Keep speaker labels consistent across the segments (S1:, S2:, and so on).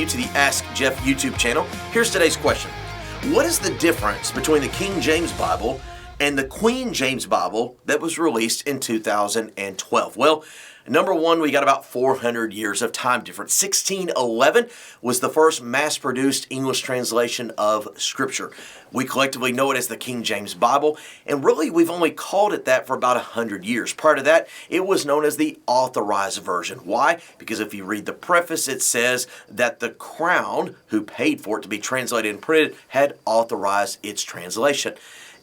S1: you to the Ask Jeff YouTube channel. Here's today's question. What is the difference between the King James Bible and the Queen James Bible that was released in 2012? Well, number one, we got about 400 years of time difference. 1611 was the first mass-produced English translation of Scripture. We collectively know it as the King James Bible, and really we've only called it that for about 100 years. Prior to that, it was known as the Authorized Version. Why? Because if you read the preface, it says that the Crown, who paid for it to be translated and printed, had authorized its translation.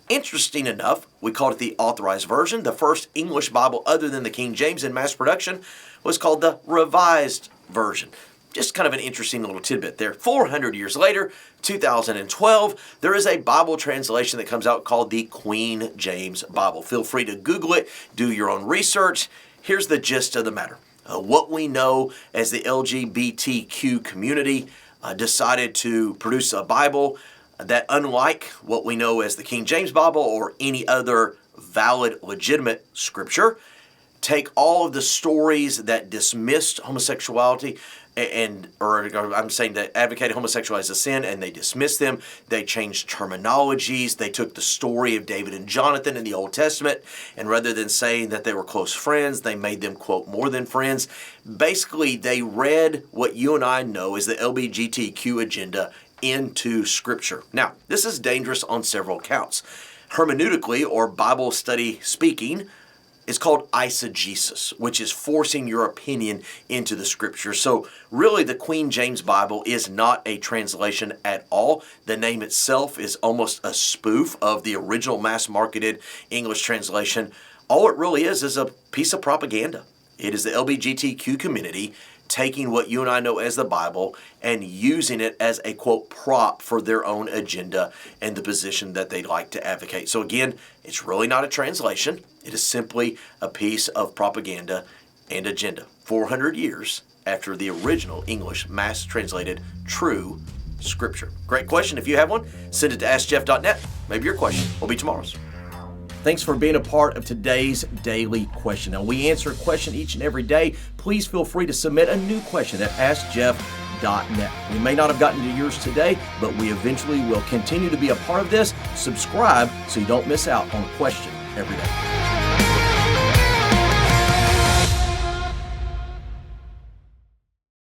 S1: Interesting enough, we called it the Authorized Version. The first English Bible other than the King James in mass production was called the Revised Version. Just kind of an interesting little tidbit there. 400 years later, 2012, there is a Bible translation that comes out called the Queen James Bible. Feel free to Google it, do your own research. Here's the gist of the matter. What we know as the LGBTQ community decided to produce a Bible that, unlike what we know as the King James Bible or any other valid, legitimate scripture, take all of the stories that dismissed homosexuality that advocated homosexuality as a sin, and they dismissed them. They changed terminologies. They took the story of David and Jonathan in the Old Testament, and rather than saying that they were close friends, they made them, quote, more than friends. Basically, they read what you and I know as the LGBTQ agenda into Scripture. Now, this is dangerous on several counts. Hermeneutically, or Bible study speaking, it's called eisegesis, which is forcing your opinion into the Scripture. So really, the Queen James Bible is not a translation at all. The name itself is almost a spoof of the original mass-marketed English translation. All it really is a piece of propaganda. It is the LGBTQ community taking what you and I know as the Bible and using it as a, quote, prop for their own agenda and the position that they'd like to advocate. So again, it's really not a translation. It is simply a piece of propaganda and agenda. 400 years after the original English mass-translated true Scripture. Great question. If you have one, send it to AskJeff.net. Maybe your question will be tomorrow's. Thanks for being a part of today's daily question. Now, we answer a question each and every day. Please feel free to submit a new question at AskJeff.net. We may not have gotten to yours today, but we eventually will continue to be a part of this. Subscribe so you don't miss out on a question every day.